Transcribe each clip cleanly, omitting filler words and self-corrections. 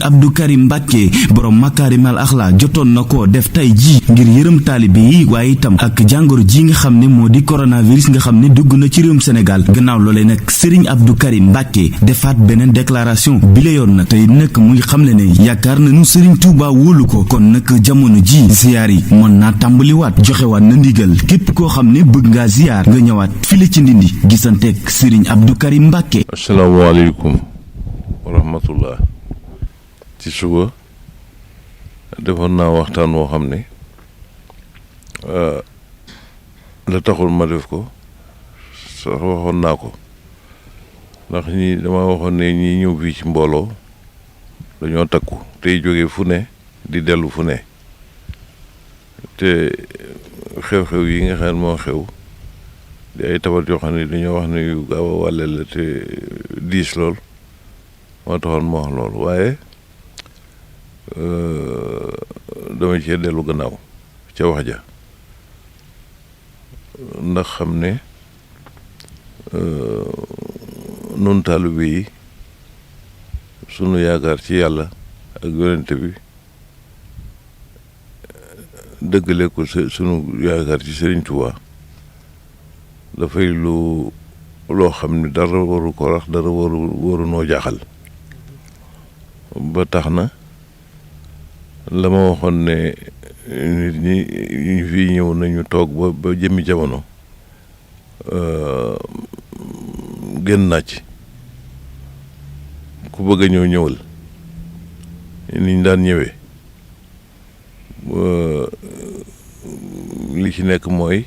Abdou Karim Mbacke borom makaarimal axla jotoon na ko def tey ji ngir yërëm taalibe yi waaye itam ak jàngoro ji nga xam ne moo di coronavirus nga xam ne dugg na ci réewum Sénégal gannaaw loolee nag Serigne Abdou Karim Mbacke defaat beneen déclaration bi la yoon nag tey nag muy xamle ne yaakaar nañu Serigne Touba wóolu ko kon nag jamono ji ziyaar yi mën naa tàmbaliwaat joxewaat na ndigal képp koo xam ne bëgg ngaa ziyaar nga ñëwaat file ci Ndindi gisanteeg Serigne Abdou Karim Mbacke. asalaamaaleykum wa rahmatullah. ci suba defoon naa waxtaan woo xam ne la taxul ma def ko sax waxoon naa ko ndax dama waxoon ne ñi ñëw fii ci mbooloo dañoo takku tey jóge fu ne di dellu fu ne te xew-xew yi nga xam ne moo xew di ay tabat yoo xam ne dañoo wax ne yu gaaw a wàlle la te diis lool moo taxoon ma wax loolu waaye dama cee dellu gannaaw ca wax ja ndax xam ne nun taalibe yi sunu yaakaar ci yàlla ak yonente bi dëggale ko sunu yaakaar ci Serigne Touba dafay loo xam ne dara waru ko rax dara waru noo jaaxal ba tax na la ma waxoon ne nit ñi ñu fii ñëw nañu toog ba jëmmi jamono génn naa ci ku bëgg a ñëw ñëwal niñ daan ñëwee li ci nekk mooy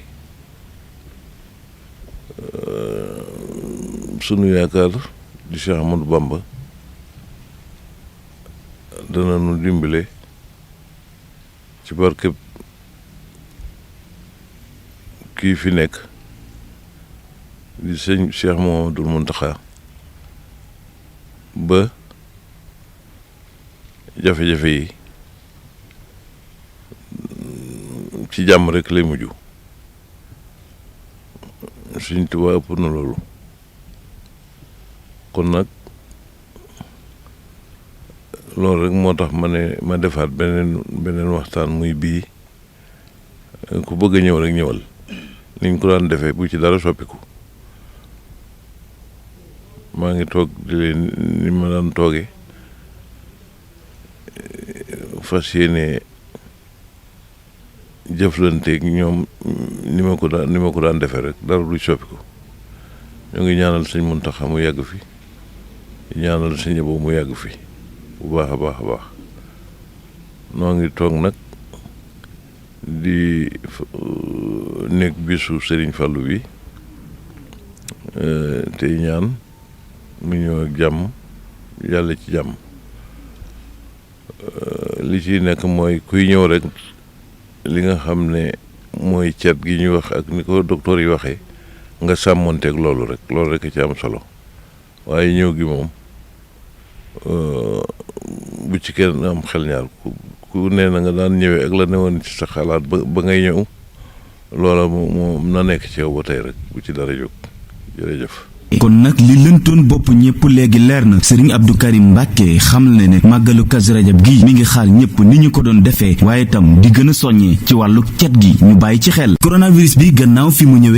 sunu yaakaar di Cheikh Amadou Bamba dana nu dimbale ci barkeb kii fi nekk di sëñ Cheikh Mouhamadoul Mountakha ba jafe-jafe yi ci jàmm rek lay mujj Sëñ Tuubaa ëpp na loolu kon nag loolu rek moo tax ma defaat beneen waxtaan muy bii ku bëgg a ñëw rek ñëwal niñ ko daan defee bu ci dara soppiku maa ngi toog di leen ni ma daan tooge fas yéene jëflanteeg ñoom ni ma ko daan defee rek dara du soppiku ñoo ngi ñaanal sëñ Muntaxa mu yàgg fi ñaanal sëñ Abo mu yàgg fi bu baax a baax a baax noo ngi toog nag di nekk bisu Serigne Fallou bi tey ñaan mu ñëw ak jàmm yàlla ci jàmm li ci nekk mooy kuy ñëw rek li nga xam ne mooy cet gi ñuy wax ak ni ko docteur yi waxee nga sàmmonteeg loolu rek a ci am solo waaye ñëw gi moom bu ci kenn am xel ñaar ku nee na nga daan ñëwee ak la newoon ci sa xalaat ba ngay ñëw loola moom na nekk ci yow ba tey rek bu ci dara jóg jërëjëf. kon nag li lëntoon bopp ñëpp léegi leer na Serigne Abdou Karim Mbacke xam le ne màggalu Kazu Rajab gi mi ngi xaar ñëpp ni ñu ko doon defee waaye itam di gën a soññee ci wàllu cet gi ñu bàyyi ci xel coronavirus bi gannaaw fi mu ñëwee